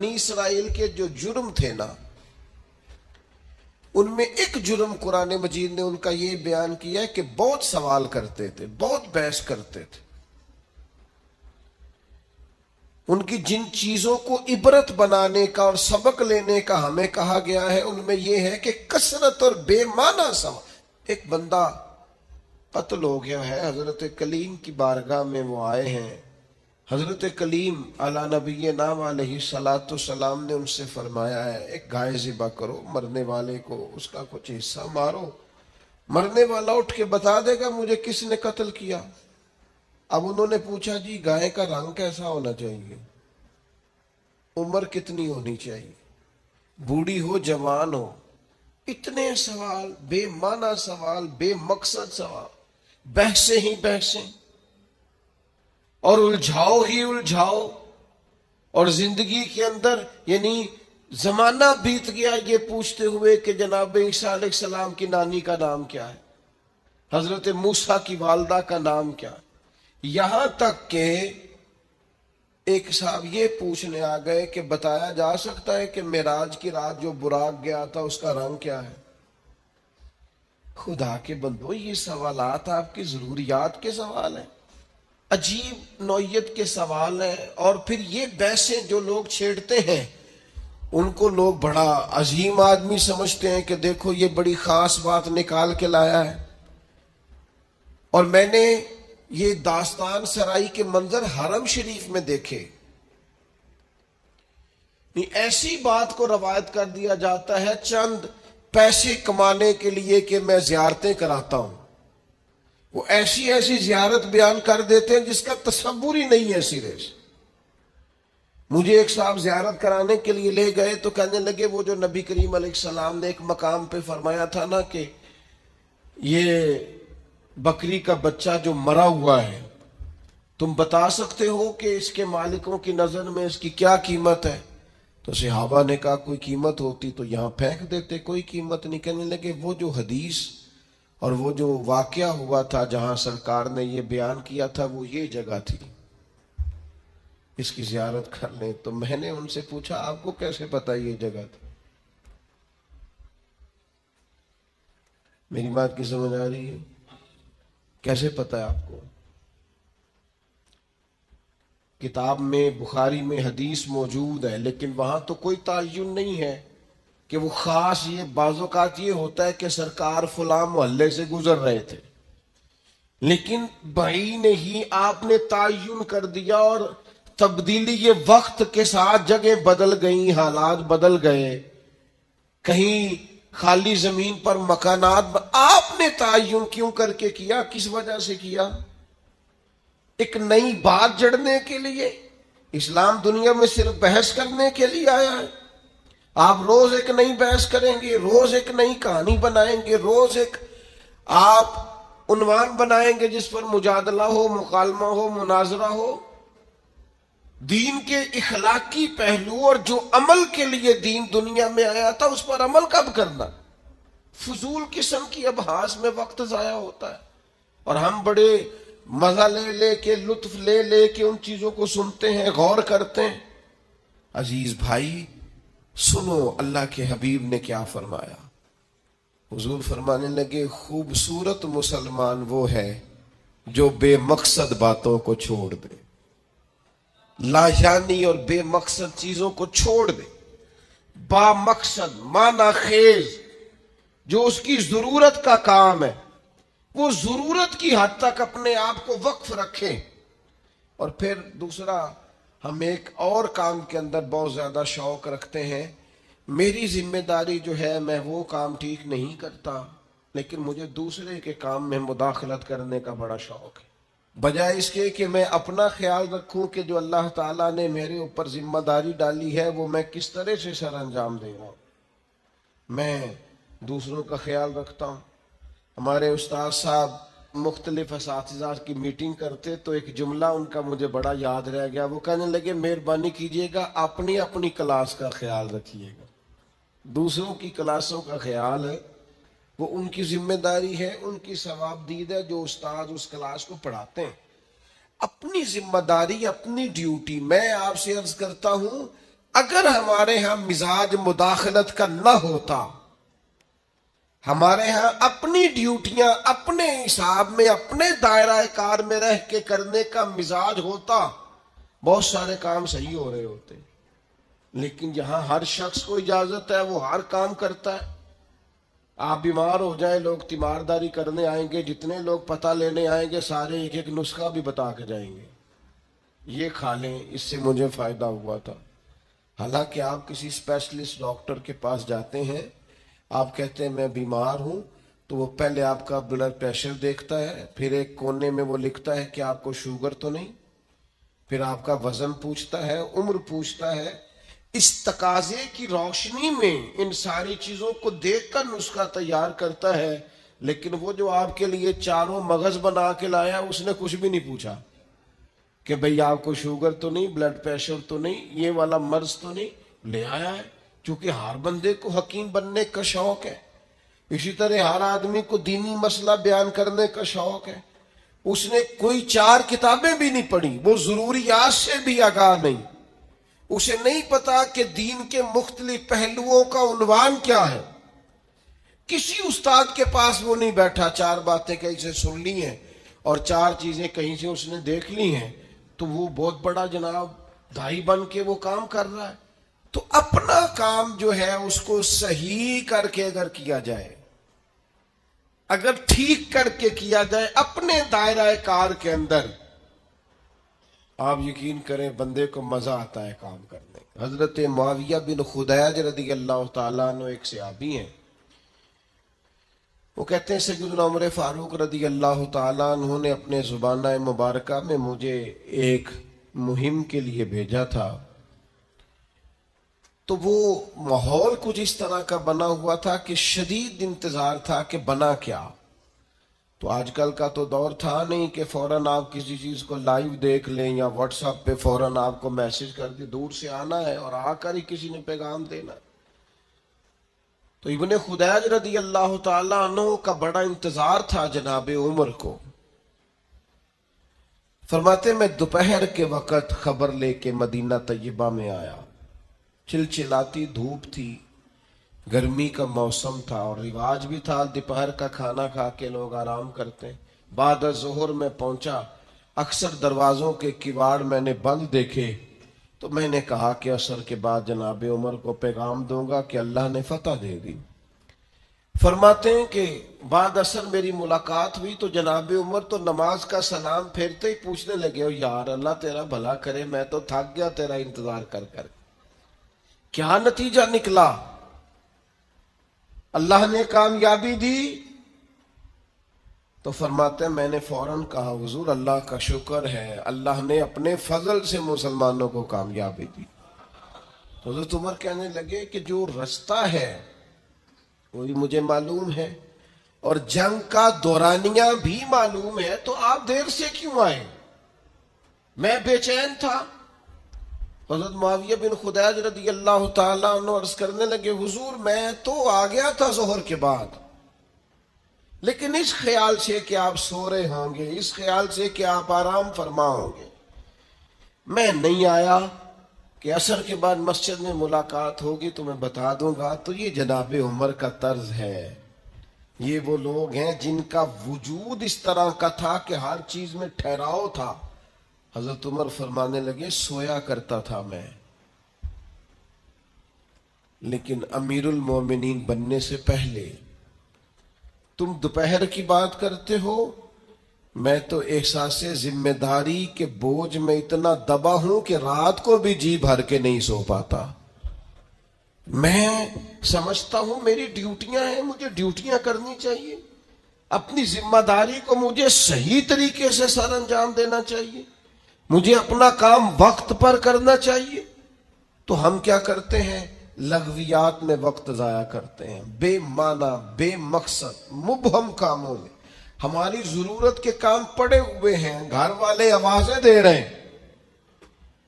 بنی اسرائیل کے جو جرم تھے نا، ان میں ایک جرم قرآن مجید نے ان کا یہ بیان کیا ہے کہ بہت سوال کرتے تھے، بہت بحث کرتے تھے۔ ان کی جن چیزوں کو عبرت بنانے کا اور سبق لینے کا ہمیں کہا گیا ہے، ان میں یہ ہے کہ کثرت اور بے معنی سوال۔ ایک بندہ قتل ہو گیا ہے، حضرت کلیم کی بارگاہ میں وہ آئے ہیں۔ حضرت کلیم علی نبی نام علیہ الصلوۃ والسلام نے ان سے فرمایا ہے، ایک گائے ذبح کرو، مرنے والے کو اس کا کچھ حصہ مارو، مرنے والا اٹھ کے بتا دے گا مجھے کس نے قتل کیا۔ اب انہوں نے پوچھا جی گائے کا رنگ کیسا ہونا چاہیے، عمر کتنی ہونی چاہیے، بوڑھی ہو جوان ہو۔ اتنے سوال، بے معنی سوال، بے مقصد سوال، بحثیں ہی بحثیں اور الجھاؤ ہی الجھاؤ۔ اور زندگی کے اندر یعنی زمانہ بیت گیا یہ پوچھتے ہوئے کہ جناب عیسیٰ علیہ السلام کی نانی کا نام کیا ہے، حضرت موسیٰ کی والدہ کا نام کیا ہے، یہاں تک کہ ایک صاحب یہ پوچھنے آ گئے کہ بتایا جا سکتا ہے کہ معراج کی رات جو براق گیا تھا اس کا رنگ کیا ہے۔ خدا کے بندو، یہ سوالات آپ کی ضروریات کے سوال ہیں، عجیب نوعیت کے سوال ہیں۔ اور پھر یہ بحثیں جو لوگ چھیڑتے ہیں ان کو لوگ بڑا عظیم آدمی سمجھتے ہیں کہ دیکھو یہ بڑی خاص بات نکال کے لایا ہے۔ اور میں نے یہ داستان سرائی کے منظر حرم شریف میں دیکھے، ایسی بات کو روایت کر دیا جاتا ہے چند پیسے کمانے کے لیے کہ میں زیارتیں کراتا ہوں، وہ ایسی ایسی زیارت بیان کر دیتے ہیں جس کا تصور ہی نہیں ہے سرے سے۔ مجھے ایک صاحب زیارت کرانے کے لیے لے گئے تو کہنے لگے وہ جو نبی کریم علیہ السلام نے ایک مقام پہ فرمایا تھا نا کہ یہ بکری کا بچہ جو مرا ہوا ہے تم بتا سکتے ہو کہ اس کے مالکوں کی نظر میں اس کی کیا قیمت ہے؟ تو صحابہ نے کہا کوئی قیمت ہوتی تو یہاں پھینک دیتے، کوئی قیمت نہیں۔ کہنے لگے وہ جو حدیث اور وہ جو واقعہ ہوا تھا جہاں سرکار نے یہ بیان کیا تھا وہ یہ جگہ تھی، اس کی زیارت کر لیں۔ تو میں نے ان سے پوچھا آپ کو کیسے پتا یہ جگہ تھی؟ میری بات کی سمجھ آ رہی ہے؟ کیسے پتا ہے آپ کو؟ کتاب میں بخاری میں حدیث موجود ہے لیکن وہاں تو کوئی تعین نہیں ہے کہ وہ خاص، یہ بعض اوقات یہ ہوتا ہے کہ سرکار فلاں محلے سے گزر رہے تھے لیکن بعین ہی آپ نے تعین کر دیا اور تبدیلی یہ وقت کے ساتھ جگہ بدل گئی، حالات بدل گئے، کہیں خالی زمین پر مکانات آپ نے تعین کیوں کر کے کیا؟ کس وجہ سے کیا؟ ایک نئی بات جڑنے کے لیے؟ اسلام دنیا میں صرف بحث کرنے کے لیے آیا ہے؟ آپ روز ایک نئی بحث کریں گے، روز ایک نئی کہانی بنائیں گے، روز ایک آپ عنوان بنائیں گے جس پر مجادلہ ہو، مکالمہ ہو، مناظرہ ہو۔ دین کے اخلاقی پہلو اور جو عمل کے لیے دین دنیا میں آیا تھا اس پر عمل کب کرنا؟ فضول قسم کی ابحاث میں وقت ضائع ہوتا ہے اور ہم بڑے مزہ لے لے کے، لطف لے لے کے ان چیزوں کو سنتے ہیں، غور کرتے ہیں۔ عزیز بھائی سنو اللہ کے حبیب نے کیا فرمایا۔ حضور فرمانے لگے خوبصورت مسلمان وہ ہے جو بے مقصد باتوں کو چھوڑ دے، لایانی اور بے مقصد چیزوں کو چھوڑ دے، با مقصد معنی خیز جو اس کی ضرورت کا کام ہے وہ ضرورت کی حد تک اپنے آپ کو وقف رکھے۔ اور پھر دوسرا، ہم ایک اور کام کے اندر بہت زیادہ شوق رکھتے ہیں، میری ذمہ داری جو ہے میں وہ کام ٹھیک نہیں کرتا لیکن مجھے دوسرے کے کام میں مداخلت کرنے کا بڑا شوق ہے، بجائے اس کے کہ میں اپنا خیال رکھوں کہ جو اللہ تعالیٰ نے میرے اوپر ذمہ داری ڈالی ہے وہ میں کس طرح سے سر انجام دے رہا ہوں، میں دوسروں کا خیال رکھتا ہوں۔ ہمارے استاد صاحب مختلف اساتذہ کی میٹنگ کرتے تو ایک جملہ ان کا مجھے بڑا یاد رہ گیا، وہ کہنے لگے مہربانی کیجیے گا اپنی اپنی کلاس کا خیال رکھیے گا، دوسروں کی کلاسوں کا خیال ہے وہ ان کی ذمہ داری ہے، ان کی ثواب دید ہے جو استاد اس کلاس کو پڑھاتے ہیں۔ اپنی ذمہ داری، اپنی ڈیوٹی، میں آپ سے عرض کرتا ہوں اگر ہمارے ہاں مزاج مداخلت کا نہ ہوتا، ہمارے ہاں اپنی ڈیوٹیاں اپنے حساب میں اپنے دائرہ کار میں رہ کے کرنے کا مزاج ہوتا، بہت سارے کام صحیح ہو رہے ہوتے. لیکن یہاں ہر شخص کو اجازت ہے، وہ ہر کام کرتا ہے. آپ بیمار ہو جائیں، لوگ تیمارداری کرنے آئیں گے، جتنے لوگ پتہ لینے آئیں گے سارے ایک ایک نسخہ بھی بتا کے جائیں گے، یہ کھا لیں اس سے مجھے فائدہ ہوا تھا. حالانکہ آپ کسی اسپیشلسٹ ڈاکٹر کے پاس جاتے ہیں، آپ کہتے ہیں میں بیمار ہوں، تو وہ پہلے آپ کا بلڈ پریشر دیکھتا ہے، پھر ایک کونے میں وہ لکھتا ہے کہ آپ کو شوگر تو نہیں، پھر آپ کا وزن پوچھتا ہے، عمر پوچھتا ہے. اس تقاضے کی روشنی میں ان ساری چیزوں کو دیکھ کر نسخہ تیار کرتا ہے. لیکن وہ جو آپ کے لیے چاروں مغز بنا کے لایا، اس نے کچھ بھی نہیں پوچھا کہ بھئی آپ کو شوگر تو نہیں، بلڈ پریشر تو نہیں، یہ والا مرض تو نہیں. لے آیا ہے. چونکہ ہر بندے کو حکیم بننے کا شوق ہے، اسی طرح ہر آدمی کو دینی مسئلہ بیان کرنے کا شوق ہے. اس نے کوئی 4 کتابیں بھی نہیں پڑھی، وہ ضروریات سے بھی آگاہ نہیں، اسے نہیں پتا کہ دین کے مختلف پہلوؤں کا عنوان کیا ہے. کسی استاد کے پاس وہ نہیں بیٹھا، 4 باتیں کہیں سے سن لی ہیں اور 4 چیزیں کہیں سے اس نے دیکھ لی ہیں تو وہ بہت بڑا جناب دائی بن کے وہ کام کر رہا ہے. تو اپنا کام جو ہے اس کو صحیح کر کے اگر کیا جائے، اگر ٹھیک کر کے کیا جائے اپنے دائرہ کار کے اندر، آپ یقین کریں بندے کو مزہ آتا ہے کام کرنے. حضرت معاویہ بن خدیج رضی اللہ تعالیٰ عنہ ایک صحابی ہیں، وہ کہتے ہیں سیدنا عمر فاروق رضی اللہ تعالیٰ عنہ نے اپنے زبانہ مبارکہ میں مجھے ایک مہم کے لیے بھیجا تھا. تو وہ ماحول کچھ اس طرح کا بنا ہوا تھا کہ شدید انتظار تھا کہ بنا کیا. تو آج کل کا تو دور تھا نہیں کہ فوراً آپ کسی چیز کو لائیو دیکھ لیں یا واٹس ایپ پہ فوراً آپ کو میسج کر دیں، دور سے آنا ہے اور آ کر ہی کسی نے پیغام دینا. تو ابن خدیج رضی اللہ تعالیٰ عنہ کا بڑا انتظار تھا جناب عمر کو. فرماتے میں دوپہر کے وقت خبر لے کے مدینہ طیبہ میں آیا. چلچلاتی دھوپ تھی، گرمی کا موسم تھا اور رواج بھی تھا دوپہر کا کھانا کھا کے لوگ آرام کرتے. بعد ظہر میں پہنچا، اکثر دروازوں کے کواڑ میں نے بند دیکھے، تو میں نے کہا کہ عصر کے بعد جناب عمر کو پیغام دوں گا کہ اللہ نے فتح دے دی. فرماتے ہیں کہ بعد عصر میری ملاقات ہوئی تو جناب عمر تو نماز کا سلام پھیرتے ہی پوچھنے لگے، او یار اللہ تیرا بھلا کرے، میں تو تھک گیا تیرا انتظار کر کر. کیا نتیجہ نکلا؟ اللہ نے کامیابی دی. تو فرماتے ہیں میں نے فوراً کہا حضور اللہ کا شکر ہے، اللہ نے اپنے فضل سے مسلمانوں کو کامیابی دی. حضرت عمر کہنے لگے کہ جو رستہ ہے وہی مجھے معلوم ہے اور جنگ کا دورانیہ بھی معلوم ہے، تو آپ دیر سے کیوں آئے؟ میں بے چین تھا. حضرت معاویہ بن خدیج رضی اللہ تعالیٰ عنہ عرض کرنے لگے حضور میں تو آ گیا تھا ظہر کے بعد، لیکن اس خیال سے کہ آپ سو رہے ہوں گے، اس خیال سے کہ آپ آرام فرما ہوں گے، میں نہیں آیا کہ عصر کے بعد مسجد میں ملاقات ہوگی تو میں بتا دوں گا. تو یہ جناب عمر کا طرز ہے. یہ وہ لوگ ہیں جن کا وجود اس طرح کا تھا کہ ہر چیز میں ٹھہراؤ تھا. حضرت عمر فرمانے لگے سویا کرتا تھا میں، لیکن امیر المومنین بننے سے پہلے تم دوپہر کی بات کرتے ہو، میں تو احساس ذمہ داری کے بوجھ میں اتنا دبا ہوں کہ رات کو بھی جی بھر کے نہیں سو پاتا. میں سمجھتا ہوں میری ڈیوٹیاں ہیں، مجھے ڈیوٹیاں کرنی چاہیے، اپنی ذمہ داری کو مجھے صحیح طریقے سے سر انجام دینا چاہیے، مجھے اپنا کام وقت پر کرنا چاہیے. تو ہم کیا کرتے ہیں؟ لغویات میں وقت ضائع کرتے ہیں، بے معنی بے مقصد مبہم کاموں میں. ہماری ضرورت کے کام پڑے ہوئے ہیں، گھر والے آوازیں دے رہے ہیں،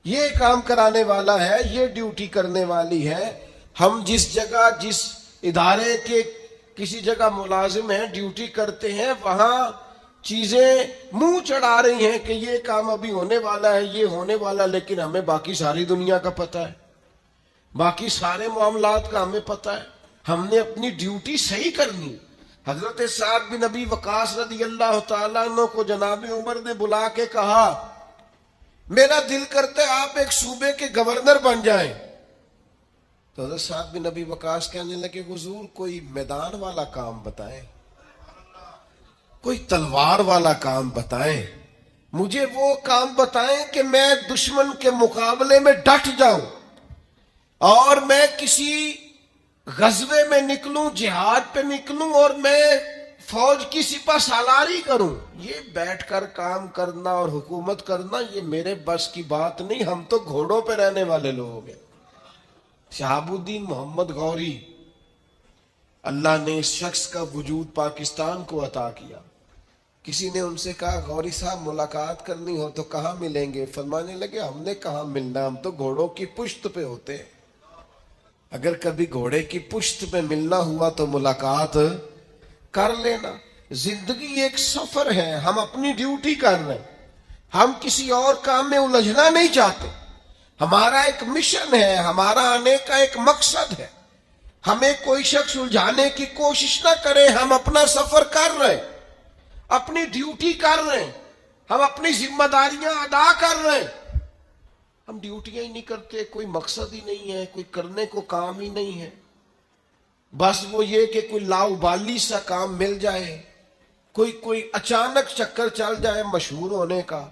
یہ کام کرانے والا ہے، یہ ڈیوٹی کرنے والی ہے. ہم جس جگہ جس ادارے کے کسی جگہ ملازم ہیں، ڈیوٹی کرتے ہیں، وہاں چیزیں منہ چڑھا رہی ہیں کہ یہ کام ابھی ہونے والا ہے، یہ ہونے والا، لیکن ہمیں باقی ساری دنیا کا پتہ ہے. باقی سارے معاملات کا ہمیں پتہ ہے. ہم نے اپنی ڈیوٹی صحیح کرنی. حضرت سعد بن ابی وقاص رضی اللہ تعالیٰ عنہ کو جناب عمر نے بلا کے کہا میرا دل کرتا ہے آپ ایک صوبے کے گورنر بن جائیں. تو حضرت سعد بن ابی وقاص کہنے لگے حضور کوئی میدان والا کام بتائیں, کوئی تلوار والا کام بتائیں, مجھے وہ کام بتائیں کہ میں دشمن کے مقابلے میں ڈٹ جاؤں اور میں کسی غزوے میں نکلوں, جہاد پہ نکلوں اور میں فوج کی سپہ سالاری کروں. یہ بیٹھ کر کام کرنا اور حکومت کرنا یہ میرے بس کی بات نہیں. ہم تو گھوڑوں پہ رہنے والے لوگ ہیں. شہاب الدین محمد غوری, اللہ نے اس شخص کا وجود پاکستان کو عطا کیا. کسی نے ان سے کہا غوری صاحب ملاقات کرنی ہو تو کہاں ملیں گے؟ فرمانے لگے ہم نے کہاں ملنا, ہم تو گھوڑوں کی پشت پہ ہوتے ہیں. اگر کبھی گھوڑے کی پشت پہ ملنا ہوا تو ملاقات کر لینا. زندگی ایک سفر ہے, ہم اپنی ڈیوٹی کر رہے ہیں, ہم کسی اور کام میں الجھنا نہیں چاہتے. ہمارا ایک مشن ہے, ہمارا آنے کا ایک مقصد ہے. ہمیں کوئی شخص الجھانے کی کوشش نہ کرے. ہم اپنا سفر کر رہے ہیں, اپنی ڈیوٹی کر رہے ہیں, ہم اپنی ذمہ داریاں ادا کر رہے ہیں. ہم ڈیوٹیاں ہی نہیں کرتے, کوئی مقصد ہی نہیں ہے, کوئی کرنے کو کام ہی نہیں ہے. بس وہ یہ کہ کوئی لاؤبالی سا کام مل جائے, کوئی اچانک چکر چل جائے مشہور ہونے کا,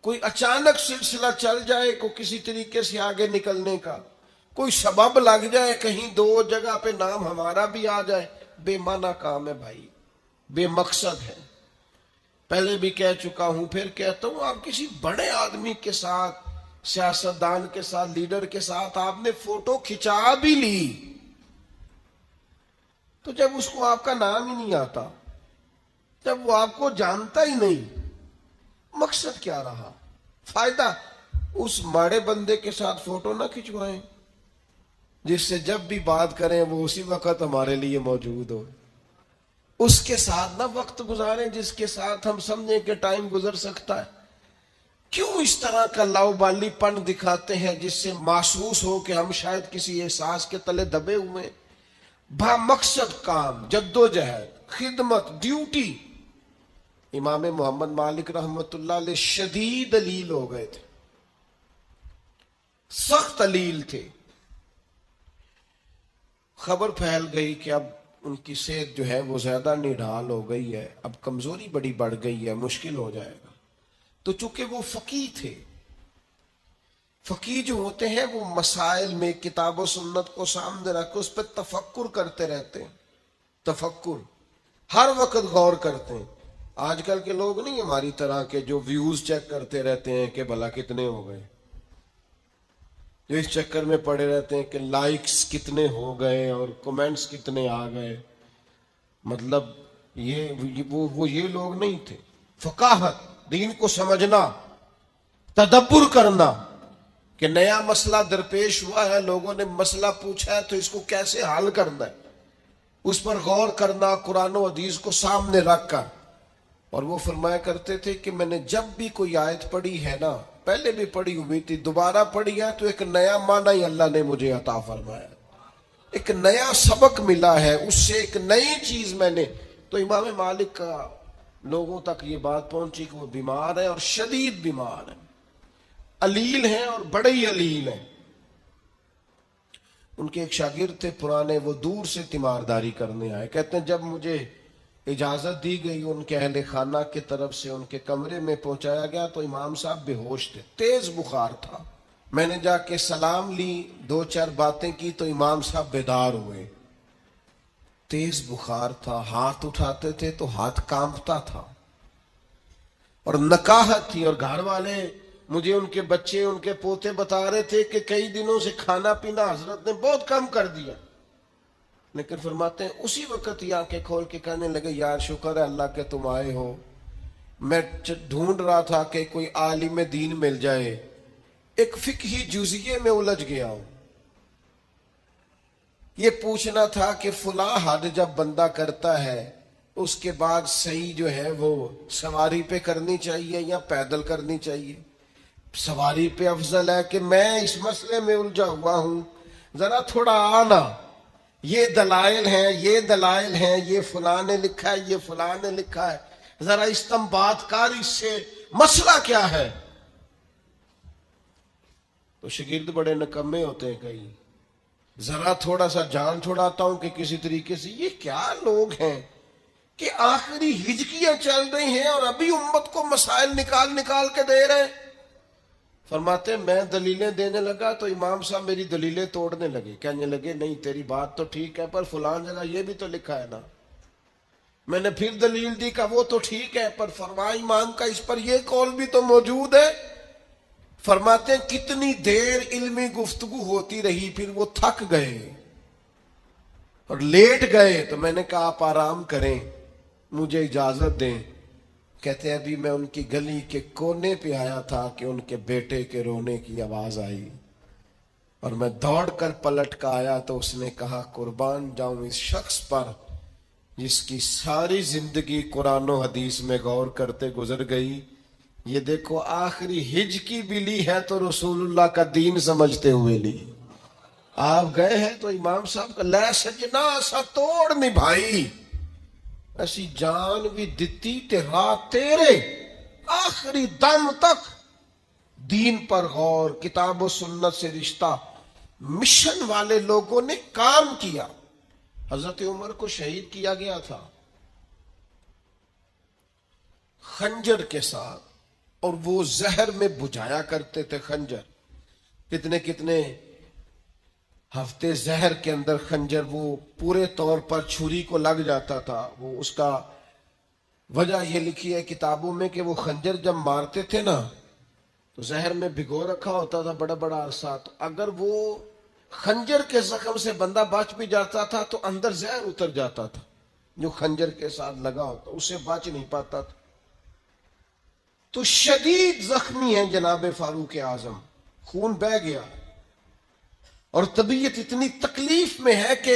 کوئی اچانک سلسلہ چل جائے کو کسی طریقے سے آگے نکلنے کا, کوئی سبب لگ جائے کہیں دو جگہ پہ نام ہمارا بھی آ جائے. بے معنی کام ہے بھائی, بے مقصد ہے. پہلے بھی کہہ چکا ہوں, پھر کہتا ہوں, آپ کسی بڑے آدمی کے ساتھ, سیاستدان کے ساتھ, لیڈر کے ساتھ آپ نے فوٹو کھچا بھی لی تو جب اس کو آپ کا نام ہی نہیں آتا, جب وہ آپ کو جانتا ہی نہیں, مقصد کیا رہا؟ فائدہ اس ماڑے بندے کے ساتھ فوٹو نہ کھچوائیں جس سے جب بھی بات کریں وہ اسی وقت ہمارے لیے موجود ہو. اس کے ساتھ نہ وقت گزاریں جس کے ساتھ ہم سمجھیں کہ ٹائم گزر سکتا ہے. کیوں اس طرح کا لاؤبالی پن دکھاتے ہیں جس سے محسوس ہو کہ ہم شاید کسی احساس کے تلے دبے ہوئے؟ با مقصد کام, جدوجہد, خدمت, ڈیوٹی. امام محمد مالک رحمت اللہ علیہ شدید علیل ہو گئے تھے, سخت علیل تھے. خبر پھیل گئی کہ اب ان کی صحت جو ہے وہ زیادہ نڈھال ہو گئی ہے, اب کمزوری بڑی بڑھ گئی ہے, مشکل ہو جائے گا. تو چونکہ وہ فقیہ تھے, فقیہ جو ہوتے ہیں وہ مسائل میں کتاب و سنت کو سامنے رکھ کے اس پہ تفکر کرتے رہتے ہیں. تفکر, ہر وقت غور کرتے ہیں. آج کل کے لوگ نہیں ہماری طرح کے جو ویوز چیک کرتے رہتے ہیں کہ بھلا کتنے ہو گئے, جو اس چکر میں پڑے رہتے ہیں کہ لائکس کتنے ہو گئے اور کمنٹس کتنے آ گئے. مطلب یہ لوگ نہیں تھے. فقاہت, دین کو سمجھنا, تدبر کرنا کہ نیا مسئلہ درپیش ہوا ہے, لوگوں نے مسئلہ پوچھا ہے تو اس کو کیسے حل کرنا ہے, اس پر غور کرنا قرآن و حدیث کو سامنے رکھ کر. اور وہ فرمایا کرتے تھے کہ میں نے جب بھی کوئی آیت پڑھی ہے نا, پہلے بھی پڑھی ہوئی تھی, دوبارہ پڑھی ہے تو ایک نیا معنی اللہ نے مجھے عطا فرمایا, ایک نیا سبق ملا ہے, اس سے ایک نئی چیز میں نے. تو امام مالک کا لوگوں تک یہ بات پہنچی کہ وہ بیمار ہیں اور شدید بیمار ہیں, علیل ہیں اور بڑے ہی علیل ہیں. ان کے ایک شاگرد تھے پرانے, وہ دور سے تیمارداری کرنے آئے. کہتے ہیں جب مجھے اجازت دی گئی ان کے اہل خانہ کی طرف سے, ان کے کمرے میں پہنچایا گیا تو امام صاحب بے ہوش تھے, تیز بخار تھا. میں نے جا کے سلام لی, دو چار باتیں کی تو امام صاحب بیدار ہوئے. تیز بخار تھا, ہاتھ اٹھاتے تھے تو ہاتھ کانپتا تھا, اور نکاہت تھی. اور گھر والے مجھے ان کے بچے, ان کے پوتے بتا رہے تھے کہ کئی دنوں سے کھانا پینا حضرت نے بہت کم کر دیا. لیکن فرماتے ہیں اسی وقت ہی آنکھیں کھول کے کہنے لگے یار شکر ہے اللہ کہ تم آئے ہو, میں ڈھونڈ رہا تھا کہ کوئی عالم دین مل جائے, ایک فقہی جزیے میں الجھ گیا ہوں. یہ پوچھنا تھا کہ فلاں حد جب بندہ کرتا ہے اس کے بعد صحیح جو ہے وہ سواری پہ کرنی چاہیے یا پیدل کرنی چاہیے. سواری پہ افضل ہے کہ میں اس مسئلے میں الجھا ہوا ہوں, ذرا تھوڑا آنا، یہ دلائل ہیں، یہ دلائل ہیں، یہ فلاں نے لکھا ہے، یہ فلاں نے لکھا ہے، ذرا استنباط کاری سے مسئلہ کیا ہے؟ تو شاگرد بڑے نکمے ہوتے ہیں کئی، ذرا تھوڑا سا جان چھڑاتا ہوں کہ کسی طریقے سے یہ کیا لوگ ہیں کہ آخری ہجکیاں چل رہی ہیں اور ابھی امت کو مسائل نکال نکال کے دے رہے ہیں۔ فرماتے ہیں میں دلیلیں دینے لگا تو امام صاحب میری دلیلیں توڑنے لگے، کہنے لگے نہیں تیری بات تو ٹھیک ہے پر فلان جگہ یہ بھی تو لکھا ہے نا۔ میں نے پھر دلیل دی کہ وہ تو ٹھیک ہے پر فرما امام کا اس پر یہ قول بھی تو موجود ہے۔ فرماتے ہیں کتنی دیر علمی گفتگو ہوتی رہی، پھر وہ تھک گئے اور لیٹ گئے، تو میں نے کہا آپ آرام کریں، مجھے اجازت دیں۔ کہتے ہیں ابھی میں ان کی گلی کے کونے پہ آیا تھا کہ ان کے بیٹے کے رونے کی آواز آئی اور میں دوڑ کر پلٹ کر آیا تو اس نے کہا قربان جاؤں اس شخص پر جس کی ساری زندگی قرآن و حدیث میں غور کرتے گزر گئی، یہ دیکھو آخری ہجکی بھی لی ہے تو رسول اللہ کا دین سمجھتے ہوئے لی۔ آپ گئے ہیں تو امام صاحب کا لے سجنا سا توڑ نبھائی، ایسی جان بھی دتی تے رات تیرے، آخری دم تک دین پر غور، کتاب و سنت سے رشتہ، مشن والے لوگوں نے کام کیا۔ حضرت عمر کو شہید کیا گیا تھا خنجر کے ساتھ، اور وہ زہر میں بجھایا کرتے تھے خنجر، کتنے کتنے ہفتے زہر کے اندر خنجر وہ پورے طور پر چھری کو لگ جاتا تھا۔ وہ اس کا وجہ یہ لکھی ہے کتابوں میں کہ وہ خنجر جب مارتے تھے نا تو زہر میں بھگو رکھا ہوتا تھا بڑا بڑا عرصہ، تو اگر وہ خنجر کے زخم سے بندہ بچ بھی جاتا تھا تو اندر زہر اتر جاتا تھا جو خنجر کے ساتھ لگا ہوتا، اسے بچ نہیں پاتا تھا۔ تو شدید زخمی ہیں جناب فاروق اعظم، خون بہہ گیا اور طبیعت اتنی تکلیف میں ہے کہ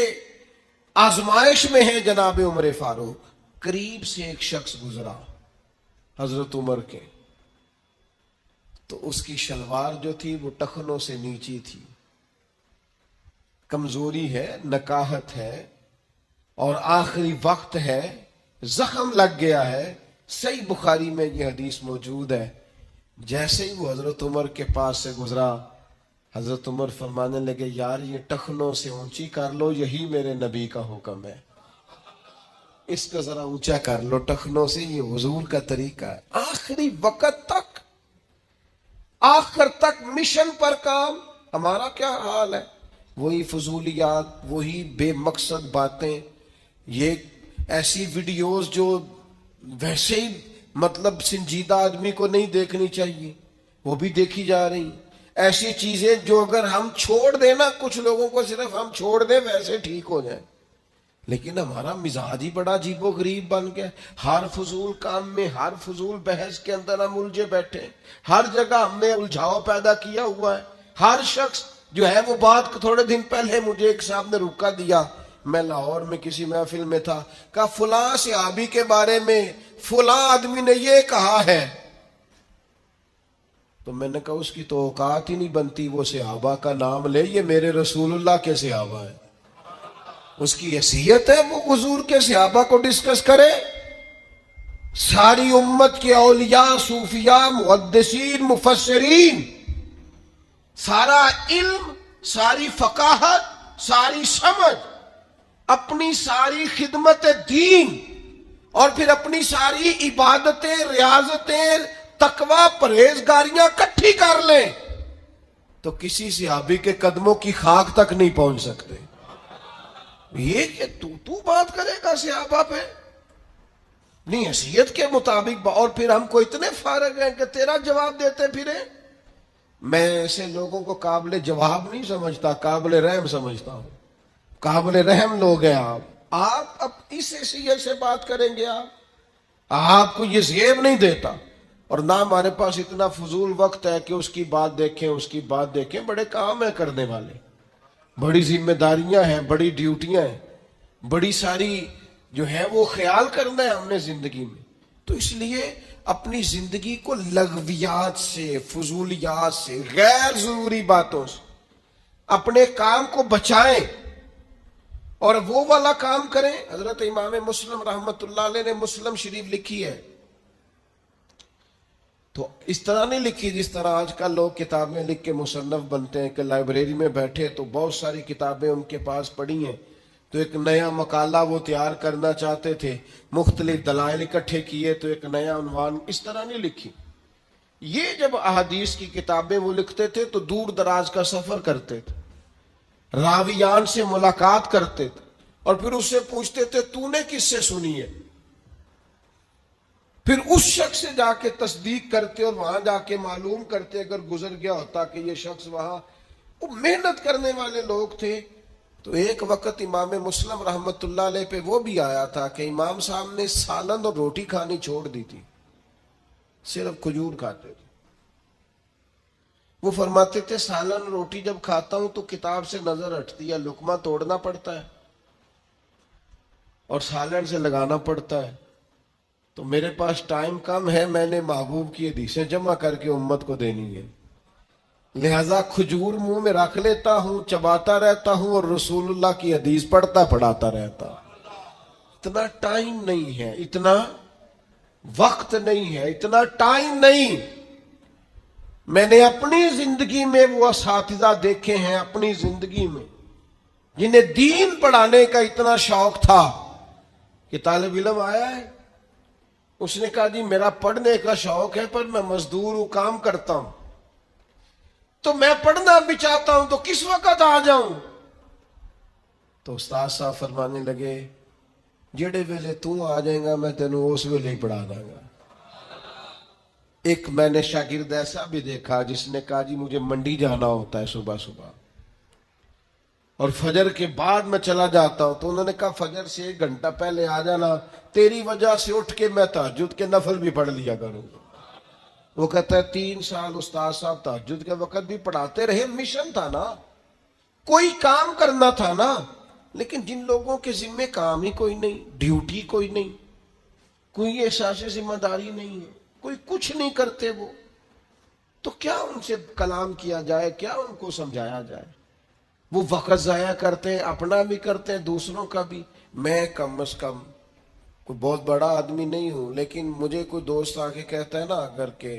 آزمائش میں ہے جناب عمر فاروق۔ قریب سے ایک شخص گزرا حضرت عمر کے، تو اس کی شلوار جو تھی وہ ٹخنوں سے نیچی تھی، کمزوری ہے، نکاہت ہے اور آخری وقت ہے، زخم لگ گیا ہے۔ صحیح بخاری میں یہ حدیث موجود ہے۔ جیسے ہی وہ حضرت عمر کے پاس سے گزرا، حضرت عمر فرمانے لگے یار یہ ٹخنوں سے اونچی کر لو، یہی میرے نبی کا حکم ہے، اس کو ذرا اونچا کر لو ٹخنوں سے، یہ حضور کا طریقہ ہے۔ آخری وقت تک، آخر تک مشن پر کام۔ ہمارا کیا حال ہے؟ وہی فضولیات، وہی بے مقصد باتیں، یہ ایسی ویڈیوز جو ویسے ہی مطلب سنجیدہ آدمی کو نہیں دیکھنی چاہیے وہ بھی دیکھی جا رہی، ایسی چیزیں جو اگر ہم چھوڑ دیں نا، کچھ لوگوں کو صرف ہم چھوڑ دیں ویسے ٹھیک ہو جائیں، لیکن ہمارا مزاج ہی بڑا عجیب و غریب بن گیا۔ ہر فضول کام میں، ہر فضول بحث کے اندر ہم الجھے بیٹھے، ہر جگہ ہم نے الجھاؤ پیدا کیا ہوا ہے۔ ہر شخص جو ہے وہ بات تھوڑے دن پہلے مجھے ایک صاحب نے روکا دیا، میں لاہور میں کسی محفل میں تھا، کہا فلاں صحابی کے بارے میں فلاں آدمی نے یہ کہا ہے، تو میں نے کہا اس کی تو اوقات ہی نہیں بنتی، وہ صحابہ کا نام لے، یہ میرے رسول اللہ کے صحابہ ہیں، اس کی حیثیت ہے وہ حضور کے صحابہ کو ڈسکس کرے۔ ساری امت کے اولیاء، صوفیاء، محدثین، مفسرین، سارا علم، ساری فقاہت، ساری سمجھ، اپنی ساری خدمت دین اور پھر اپنی ساری عبادتیں، ریاضتیں، تقوی، پرہیزگاریاں کٹھی کر لیں تو کسی صحابی کے قدموں کی خاک تک نہیں پہنچ سکتے۔ یہ کہ تو بات کرے گا صحابہ پہ نہیں، حیثیت کے مطابق، اور پھر ہم کو اتنے فارغ ہیں کہ تیرا جواب دیتے پھرے۔ میں ایسے لوگوں کو قابل جواب نہیں سمجھتا، قابل رحم سمجھتا ہوں۔ قابل رحم لوگ ہیں آپ اب اس حیثیت سے بات کریں گے، آپ کو یہ زیب نہیں دیتا، اور نہ ہمارے پاس اتنا فضول وقت ہے کہ اس کی بات دیکھیں، اس کی بات دیکھیں۔ بڑے کام ہیں کرنے والے، بڑی ذمہ داریاں ہیں، بڑی ڈیوٹیاں ہیں، بڑی ساری جو ہے وہ خیال کرنا ہے ہم نے زندگی میں۔ تو اس لیے اپنی زندگی کو لغویات سے، فضولیات سے، غیر ضروری باتوں سے، اپنے کام کو بچائیں اور وہ والا کام کریں. حضرت امام مسلم رحمت اللہ علیہ نے مسلم شریف لکھی ہے، تو اس طرح نہیں لکھی جس طرح آج کل لوگ کتابیں لکھ کے مصنف بنتے ہیں کہ لائبریری میں بیٹھے تو بہت ساری کتابیں ان کے پاس پڑھی ہیں، تو ایک نیا مقالہ وہ تیار کرنا چاہتے تھے، مختلف دلائل اکٹھے کیے تو ایک نیا عنوان. اس طرح نہیں لکھی. یہ جب احادیث کی کتابیں وہ لکھتے تھے تو دور دراز کا سفر کرتے تھے، راویان سے ملاقات کرتے تھے اور پھر اس سے پوچھتے تھے تو نے کس سے سنی ہے، پھر اس شخص سے جا کے تصدیق کرتے اور وہاں جا کے معلوم کرتے. اگر گزر گیا ہوتا کہ یہ شخص وہاں، وہ محنت کرنے والے لوگ تھے. تو ایک وقت امام مسلم رحمت اللہ علیہ پہ وہ بھی آیا تھا کہ امام صاحب نے سالن اور روٹی کھانی چھوڑ دی تھی، صرف کھجور کھاتے تھے. وہ فرماتے تھے سالن روٹی جب کھاتا ہوں تو کتاب سے نظر ہٹتی ہے، لقمہ توڑنا پڑتا ہے اور سالن سے لگانا پڑتا ہے، تو میرے پاس ٹائم کم ہے، میں نے محبوب کی حدیثیں جمع کر کے امت کو دینی ہے، لہذا کھجور منہ میں رکھ لیتا ہوں، چباتا رہتا ہوں اور رسول اللہ کی حدیث پڑھتا رہتا. اتنا ٹائم نہیں ہے، اتنا وقت نہیں ہے، اتنا ٹائم نہیں. میں نے اپنی زندگی میں وہ اساتذہ دیکھے ہیں اپنی زندگی میں جنہیں دین پڑھانے کا اتنا شوق تھا کہ طالب علم آیا ہے، اس نے کہا جی میرا پڑھنے کا شوق ہے پر میں مزدور ہوں، کام کرتا ہوں، تو میں پڑھنا بھی چاہتا ہوں تو کس وقت آ جاؤں؟ تو استاد صاحب فرمانے لگے جڑے ویلے تو آ جائے گا میں تینوں اس ویلے ہی پڑھا دوں گا. ایک میں نے شاگرد ایسا بھی دیکھا جس نے کہا جی مجھے منڈی جانا ہوتا ہے صبح صبح اور فجر کے بعد میں چلا جاتا ہوں، تو انہوں نے کہا فجر سے 1 گھنٹہ پہلے آ جانا، تیری وجہ سے اٹھ کے میں تہجد کے نفل بھی پڑھ لیا کروں. وہ کہتا ہے 3 سال استاد صاحب تہجد کے وقت بھی پڑھاتے رہے، مشن تھا نا، کوئی کام کرنا تھا نا. لیکن جن لوگوں کے ذمہ کام ہی کوئی نہیں، ڈیوٹی کوئی نہیں، کوئی احساس ذمہ داری نہیں ہے، کوئی کچھ نہیں کرتے، وہ تو کیا ان سے کلام کیا جائے، کیا ان کو سمجھایا جائے؟ وہ وقت ضائع کرتے ہیں، اپنا بھی کرتے ہیں دوسروں کا بھی. میں کم از کم کوئی بہت بڑا آدمی نہیں ہوں، لیکن مجھے کوئی دوست آ کے کہتا ہے نا اگر کہ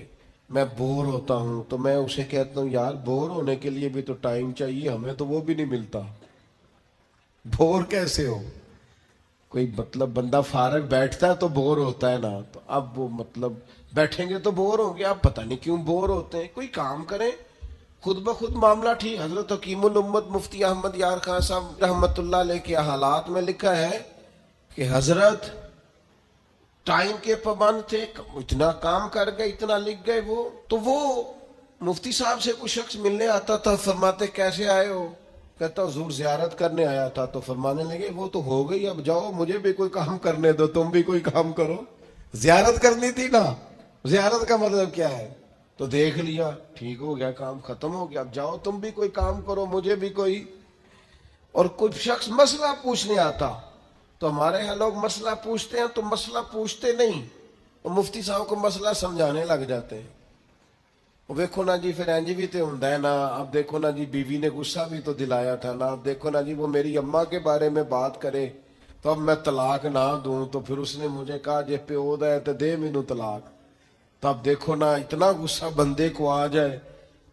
میں بور ہوتا ہوں تو میں اسے کہتا ہوں یار بور ہونے کے لیے بھی تو ٹائم چاہیے، ہمیں تو وہ بھی نہیں ملتا. بور کیسے ہو؟ کوئی مطلب بندہ فارغ بیٹھتا ہے تو بور ہوتا ہے نا، تو اب وہ مطلب بیٹھیں گے تو بور ہوں گے، اب پتہ نہیں کیوں بور ہوتے ہیں. کوئی کام کریں، خود بخود معاملہ ٹھیک. حضرت حکیم الامت مفتی احمد یار خان صاحب رحمت اللہ علیہ کے حالات میں لکھا ہے کہ حضرت ٹائم کے پابند تھے، اتنا کام کر گئے، اتنا لکھ گئے. وہ تو وہ مفتی صاحب سے کوئی شخص ملنے آتا تھا، فرماتے کیسے آئے ہو؟ کہتا حضور زیارت کرنے آیا تھا. تو فرمانے لگے وہ تو ہو گئی، اب جاؤ مجھے بھی کوئی کام کرنے دو، تم بھی کوئی کام کرو. زیارت کرنی تھی نا، زیارت کا مطلب کیا ہے؟ تو دیکھ لیا، ٹھیک ہو گیا، کام ختم ہو گیا، اب جاؤ تم بھی کوئی کام کرو، مجھے بھی کوئی. اور کوئی شخص مسئلہ پوچھنے آتا تو ہمارے یہاں لوگ مسئلہ پوچھتے ہیں تو مسئلہ پوچھتے نہیں، اور مفتی صاحب کو مسئلہ سمجھانے لگ جاتے ہیں. وہ دیکھو نا جی پھر انج بھی تو ہوندا ہے نا، اب دیکھو نا جی بیوی نے غصہ بھی تو دلایا تھا نا، اب دیکھو نا جی وہ میری اماں کے بارے میں بات کرے تو اب میں طلاق نہ دوں تو پھر اس نے مجھے کہا جے پیو دا ہے تو دے مینوں طلاق. تو اب دیکھو نا اتنا غصہ بندے کو آ جائے.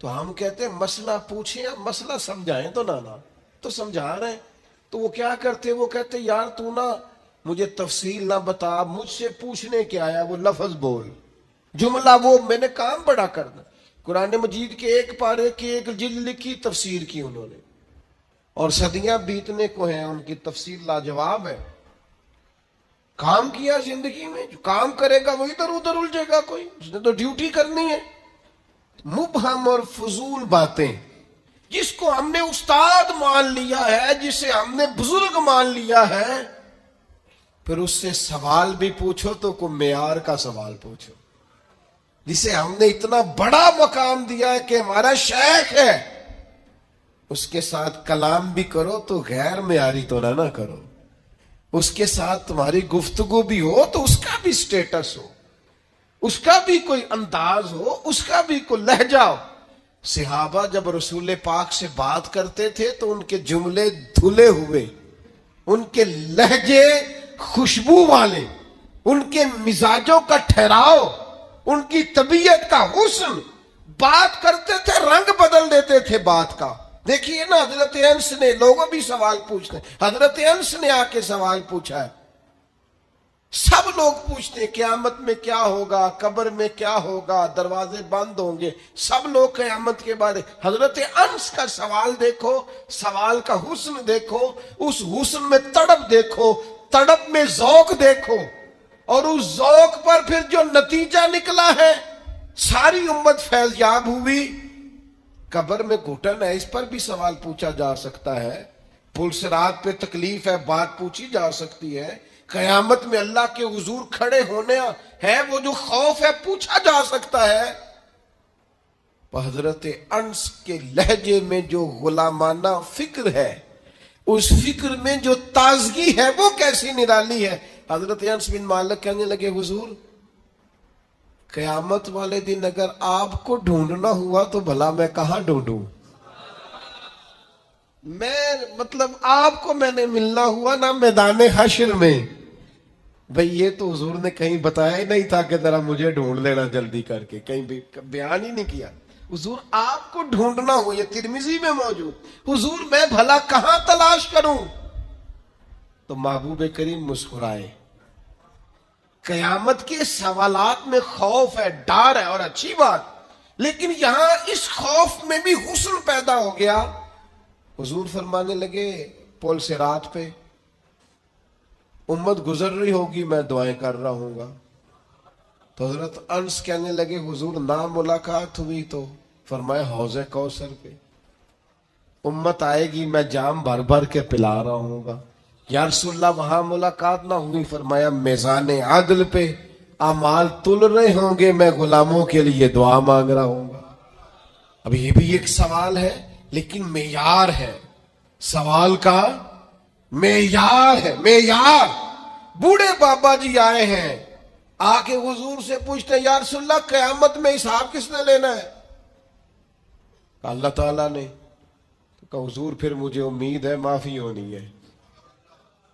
تو ہم کہتے ہیں مسئلہ پوچھیں، اب مسئلہ سمجھائیں تو نا تو سمجھا رہے ہیں. تو وہ کیا کرتے، وہ کہتے یار تو نا مجھے تفصیل نہ بتا، مجھ سے پوچھنے کے آیا، وہ لفظ بول، جملہ وہ میں نے کام بڑا کرنا. قرآن مجید کے 1 پارے کی 1 جلد لکھی، تفسیر کی انہوں نے، اور صدیاں بیتنے کو ہیں، ان کی تفسیر لاجواب ہے. کام کیا زندگی میں، جو کام کرے گا وہ ادھر ادھر الجھے گا، کوئی اس نے تو ڈیوٹی کرنی ہے. مبہم اور فضول باتیں، جس کو ہم نے استاد مان لیا ہے، جسے ہم نے بزرگ مان لیا ہے، پھر اس سے سوال بھی پوچھو تو کوئی معیار کا سوال پوچھو. جسے ہم نے اتنا بڑا مقام دیا ہے کہ ہمارا شیخ ہے، اس کے ساتھ کلام بھی کرو تو غیر معیاری تو نہ کرو. اس کے ساتھ تمہاری گفتگو بھی ہو تو اس کا بھی سٹیٹس ہو، اس کا بھی کوئی انداز ہو، اس کا بھی کوئی لہجہ ہو. صحابہ جب رسول پاک سے بات کرتے تھے تو ان کے جملے دھلے ہوئے، ان کے لہجے خوشبو والے، ان کے مزاجوں کا ٹھہراؤ، ان کی طبیعت کا حسن، بات کرتے تھے رنگ بدل دیتے تھے بات کا. دیکھیے نا حضرت انس نے، لوگوں بھی سوال پوچھتے ہیں، حضرت انس نے آ کے سوال پوچھا ہے. سب لوگ پوچھتے ہیں قیامت میں کیا ہوگا، قبر میں کیا ہوگا، دروازے بند ہوں گے، سب لوگ قیامت کے بارے. حضرت انس کا سوال دیکھو، سوال کا حسن دیکھو، اس حسن میں تڑپ دیکھو، تڑپ میں ذوق دیکھو، اور اس ذوق پر پھر جو نتیجہ نکلا ہے، ساری امت فیض یاب ہوئی. قبر میں گھٹن ہے، اس پر بھی سوال پوچھا جا سکتا ہے. پل صراط پہ تکلیف ہے، بات پوچھی جا سکتی ہے. قیامت میں اللہ کے حضور کھڑے ہونے ہے، وہ جو خوف ہے پوچھا جا سکتا ہے. حضرت انس کے لہجے میں جو غلامانہ فکر ہے، اس فکر میں جو تازگی ہے، وہ کیسی نرالی ہے. حضرت انس بن مالک کہنے لگے حضور قیامت والے دن اگر آپ کو ڈھونڈنا ہوا تو بھلا میں کہاں ڈھونڈوں؟ مطلب آپ کو میں نے ملنا ہوا نا میدان حشر میں. بھئی یہ تو حضور نے کہیں بتایا ہی نہیں تھا کہ ذرا مجھے ڈھونڈ لینا جلدی کر کے، کہیں بھی بیان ہی نہیں کیا. حضور آپ کو ڈھونڈنا ہو، یہ ترمذی میں موجود، حضور میں بھلا کہاں تلاش کروں؟ تو محبوب کریم مسکرائے. قیامت کے سوالات میں خوف ہے، ڈر ہے، اور اچھی بات، لیکن یہاں اس خوف میں بھی حسن پیدا ہو گیا. حضور فرمانے لگے پل صراط پہ امت گزر رہی ہوگی، میں دعائیں کر رہا ہوں گا. تو حضرت انس کہنے لگے حضور نا ملاقات ہوئی تو؟ فرمایا حوض کوثر پہ امت آئے گی، میں جام بھر بھر کے پلا رہا ہوں گا. یا رسول اللہ وہاں ملاقات نہ ہوئی؟ فرمایا میزان عدل پہ اعمال تل رہے ہوں گے، میں غلاموں کے لیے دعا مانگ رہا ہوں گا. اب یہ بھی ایک سوال ہے، لیکن معیار ہے سوال کا، معیار ہے، معیار. بوڑھے بابا جی آئے ہیں، آ کے حضور سے پوچھتے ہیں یا رسول اللہ قیامت میں حساب کس نے لینا ہے؟ اللہ تعالیٰ نے. تو کہا حضور پھر مجھے امید ہے معافی ہونی ہے.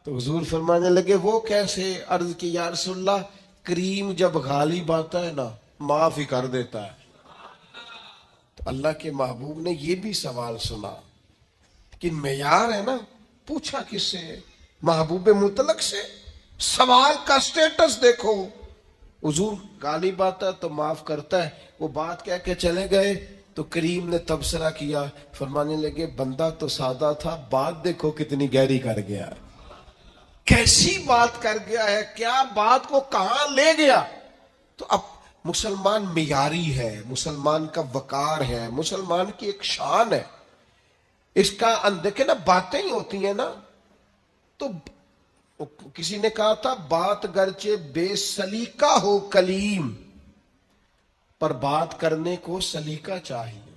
تو حضور فرمانے لگے وہ کیسے؟ عرض کی یا رسول اللہ کریم جب غالب آتا ہے نا معاف ہی کر دیتا ہے. تو اللہ کے محبوب نے یہ بھی سوال سنا، لیکن معیار ہے نا. پوچھا کس سے؟ محبوب مطلق سے. سوال کا سٹیٹس دیکھو. حضور غالب آتا ہے تو معاف کرتا ہے. وہ بات کہہ کے چلے گئے تو کریم نے تبصرہ کیا، فرمانے لگے بندہ تو سادہ تھا، بات دیکھو کتنی گہری کر گیا، کیسی بات کر گیا ہے، کیا بات کو کہاں لے گیا. تو اب مسلمان معیاری ہے، مسلمان کا وقار ہے، مسلمان کی ایک شان ہے. اس کا دیکھیں نا باتیں ہی ہوتی ہیں نا. تو کسی نے کہا تھا بات گرچہ بے سلیقہ ہو کلیم، پر بات کرنے کو سلیقہ چاہیے.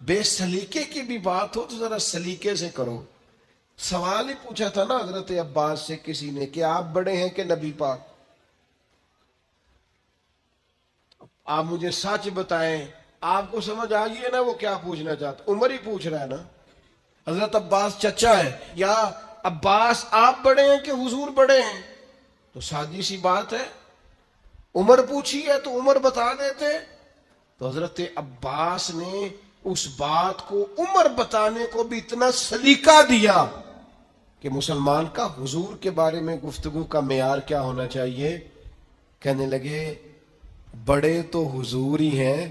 بے سلیقے کی بھی بات ہو تو ذرا سلیقے سے کرو. سوال ہی پوچھا تھا نا حضرت عباس سے کسی نے کہ آپ بڑے ہیں کہ نبی پاک؟ آپ مجھے سچ بتائیں، آپ کو سمجھ آئی ہے نا وہ کیا پوچھنا چاہتا؟ عمر ہی پوچھ رہا ہے نا. حضرت عباس چچا ہے، یا عباس آپ بڑے ہیں کہ حضور بڑے ہیں؟ تو سادی سی بات ہے. عمر پوچھی ہے تو عمر بتا دیتے. تو حضرت عباس نے اس بات کو عمر بتانے کو بھی اتنا سلیقہ دیا کہ مسلمان کا حضور کے بارے میں گفتگو کا معیار کیا ہونا چاہیے. کہنے لگے بڑے تو حضور ہی ہیں،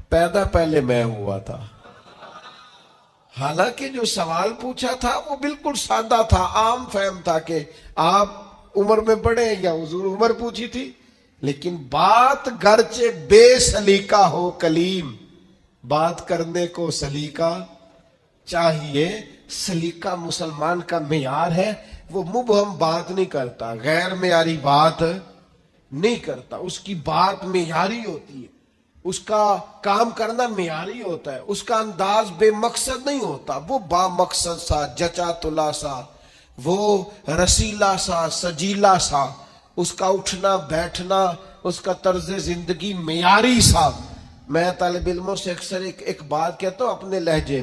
پیدا پہلے میں ہوا تھا. حالانکہ جو سوال پوچھا تھا وہ بالکل سادہ تھا، عام فہم تھا کہ آپ عمر میں بڑے ہیں، یا حضور عمر پوچھی تھی. لیکن بات گرچہ بے سلیقہ ہو کلیم، بات کرنے کو سلیقہ چاہیے. سلیقہ مسلمان کا معیار ہے. وہ مبہم بات نہیں کرتا، غیر معیاری بات نہیں کرتا. اس کی بات معیاری ہوتی ہے، اس کا کام کرنا معیاری ہوتا ہے، اس کا انداز بے مقصد نہیں ہوتا. وہ با مقصد سا، جچا تلا سا، وہ رسیلا سا، سجیلا سا، اس کا اٹھنا بیٹھنا، اس کا طرز زندگی معیاری سا. میں طالب علموں سے اکثر ایک بات کہتا ہوں اپنے لہجے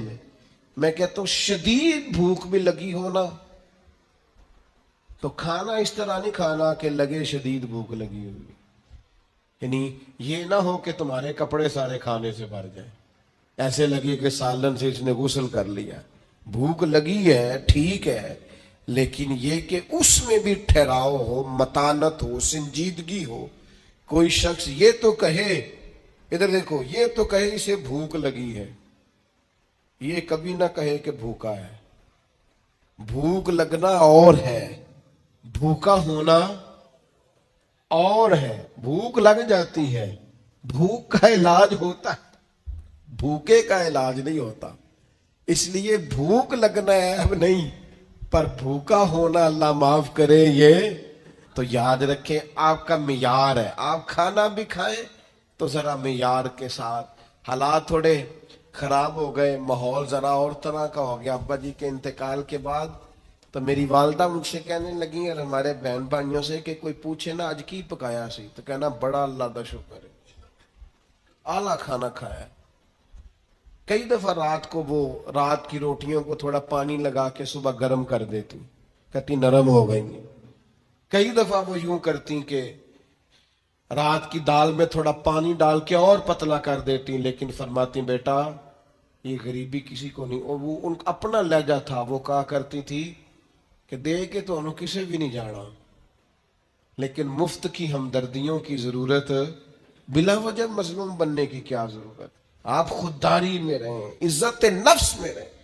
میں کہتا ہوں شدید بھوک بھی لگی ہو نا تو کھانا اس طرح نہیں کھانا کہ لگے شدید بھوک لگی ہوئی، یعنی یہ نہ ہو کہ تمہارے کپڑے سارے کھانے سے بھر جائیں، ایسے لگے کہ سالن سے اس نے غسل کر لیا۔ بھوک لگی ہے ٹھیک ہے، لیکن یہ کہ اس میں بھی ٹھہراؤ ہو، متانت ہو، سنجیدگی ہو۔ کوئی شخص یہ تو کہے، ادھر دیکھو، یہ تو کہے اسے بھوک لگی ہے، یہ کبھی نہ کہے کہ بھوکا ہے۔ بھوک لگنا اور ہے، بھوکا ہونا اور ہے۔ بھوک لگ جاتی ہے، بھوک کا علاج ہوتا ہے، بھوکے کا علاج نہیں ہوتا۔ اس لیے بھوک لگنا عیب نہیں، پر بھوکا ہونا اللہ معاف کرے یہ تو یاد رکھیں آپ کا معیار ہے۔ آپ کھانا بھی کھائیں تو ذرا معیار کے ساتھ۔ حالات تھوڑے خراب ہو گئے، ماحول ذرا اور طرح کا ہو گیا ابا جی کے انتقال کے بعد، تو میری والدہ مجھ سے کہنے لگی اور ہمارے بہن بھائیوں سے کہ کوئی پوچھے نا آج کی پکایا سی، تو کہنا بڑا اللہ کا شکر ہے، اعلیٰ کھانا کھایا۔ کئی دفعہ رات کو وہ رات کی روٹیوں کو تھوڑا پانی لگا کے صبح گرم کر دیتی، کہتی نرم ہو گئی۔ کئی دفعہ وہ یوں کرتی کہ رات کی دال میں تھوڑا پانی ڈال کے اور پتلا کر دیتی، لیکن فرماتی بیٹا یہ غریبی کسی کو نہیں، اور وہ ان کا اپنا لہجہ تھا، وہ کہا کرتی تھی کہ دے کے تو انہوں کسے بھی نہیں جانا، لیکن مفت کی ہمدردیوں کی ضرورت، بلا وجہ مظلوم بننے کی کیا ضرورت۔ آپ خودداری میں رہیں، عزت نفس میں رہیں۔